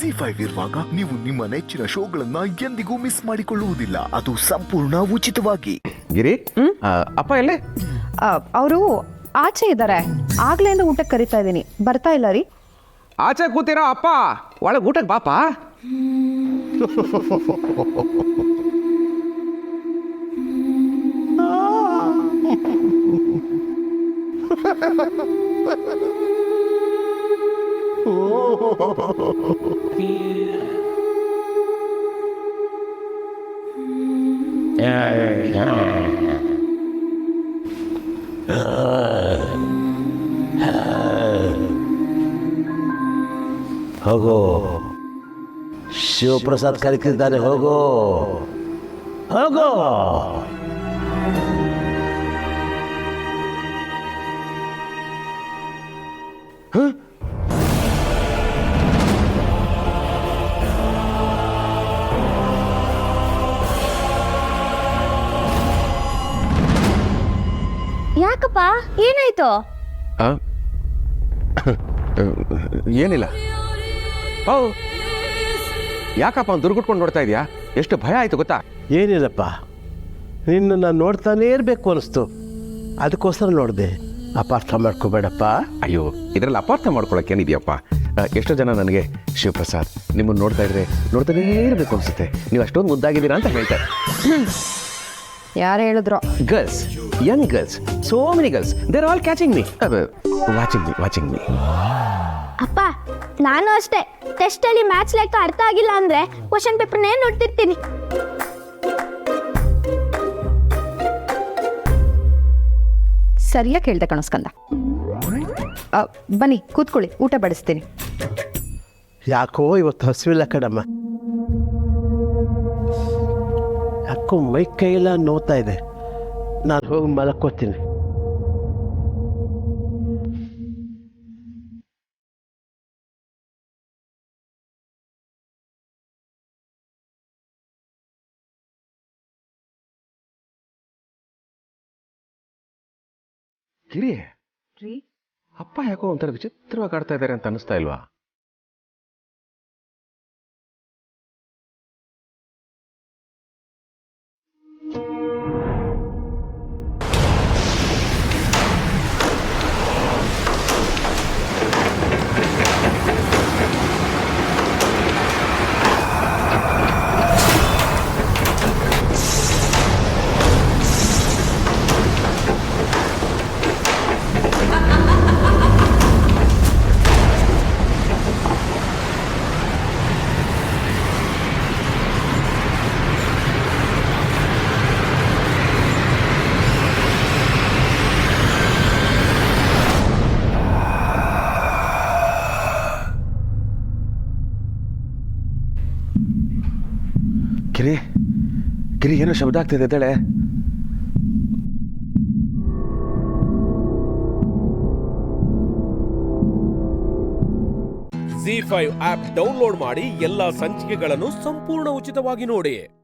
ZEE5 ಇರುವಾಗ ನೀವು ನಿಮ್ಮ ನೆಚ್ಚಿನ ಶೋಗಳನ್ನ ಎಂದಿಗೂ ಮಿಸ್ ಮಾಡಿಕೊಳ್ಳುವುದಿಲ್ಲ. ಅದು ಸಂಪೂರ್ಣ ಉಚಿತವಾಗಿ. ಗಿರಿ ಅಪ್ಪ ಎಲ್ಲೇ? ಅವರು ಆಚೆ ಇದ್ದಾರೆ. ಆಗ್ಲಿಂದ ಊಟಕ್ಕೆ ಕರಿತಾ ಇದ್ದೀನಿ, ಬರ್ತಾ ಇಲ್ಲ ರೀ. ಆಚೆ ಕೂತಿರೋ ಅಪ್ಪ ಒಳಗೆ ಊಟಕ್ಕೆ ಬಾಪ. ಹೋಗೋ, ಶಿವಪ್ರಸಾದ್ ಕರೀತಿದ್ದಾನೆ, ಹೋಗೋ ಹೋಗೋ. ಯಾಕಪ್ಪ, ಏನಾಯ್ತು? ಏನಿಲ್ಲ. ಓ, ಯಾಕಪ್ಪ ಅವ್ನು ದುರ್ಗುಟ್ಕೊಂಡು ನೋಡ್ತಾ ಇದೆಯಾ? ಎಷ್ಟು ಭಯ ಆಯ್ತು ಗೊತ್ತಾ? ಏನಿಲ್ಲಪ್ಪ, ನಿನ್ನ ನಾನು ನೋಡ್ತಾನೇ ಇರಬೇಕು ಅನಿಸ್ತು, ಅದಕ್ಕೋಸ್ಕರ ನೋಡಿದೆ. ಅಪಾರ್ಥ ಮಾಡ್ಕೋಬೇಡಪ್ಪ. ಅಯ್ಯೋ, ಇದರಲ್ಲಿ ಅಪಾರ್ಥ ಮಾಡ್ಕೊಳಕ್ಕೆ ಏನಿದೆಯಪ್ಪ? ಎಷ್ಟೋ ಜನ ನನಗೆ ಶಿವಪ್ರಸಾದ್ ನಿಮ್ಮನ್ನು ನೋಡ್ತಾ ಇದ್ರೆ ನೋಡ್ತಾನೇ ಇರಬೇಕು ಅನಿಸುತ್ತೆ, ನೀವು ಅಷ್ಟೊಂದು ಮುದ್ದಾಗಿದ್ದೀರಾ ಅಂತ ಹೇಳ್ತಾರೆ. ಯಾರು ಹೇಳಿದ್ರು? Girls, young girls, so many girls, they're all catching me, watching me. ಅಪ್ಪ, ನಾನು ಅಷ್ಟೇ. ಟೆಸ್ಟಲ್ಲಿ ಮ್ಯಾಥ್ಸ್ ಲೆಕ್ಕ ಅರ್ಥ ಆಗಿಲ್ಲ ಅಂದ್ರೆ ಕ್ವಶನ್ ಪೇಪರ್ನೇ ನೋಡ್ತಿರ್ತೀನಿ. ಸರಿಯಾಗಿ ಹೇಳ್ದೆ ಕಣಸ್ಕಂದ. ಬನ್ನಿ ಕೂತ್ಕೊಳ್ಳಿ, ಊಟ ಬಡಿಸ್ತೀನಿ. ಯಾಕೋ ಇವತ್ತು ಹಸಿವಿಲ್ಲ ಕಣಮ್ಮ. ಯಾಕೋ ಮೈ ಕೈಯೆಲ್ಲ ನೋವ್ತಾ ಇದೆ. ನಾನು ಹೋಗಿ ಮಲಕ್ಕೋತೀನಿ. ಗಿರಿ, ಅಪ್ಪ ಯಾಕೋ ಒಂಥರ ವಿಚಿತ್ರವಾಗಿ ಆಡ್ತಾ ಇದ್ದಾರೆ ಅಂತ ಅನಿಸ್ತಾ ಇಲ್ವಾ? ಗಿರಿ ಏನೋ ಶಬ್ದ ಆಗ್ತಿದೆ ಎದ್ದೇಳೆ. ZEE5 ಆಪ್ ಡೌನ್ಲೋಡ್ ಮಾಡಿ ಎಲ್ಲಾ ಸಂಚಿಕೆಗಳನ್ನು ಸಂಪೂರ್ಣ ಉಚಿತವಾಗಿ ನೋಡಿ.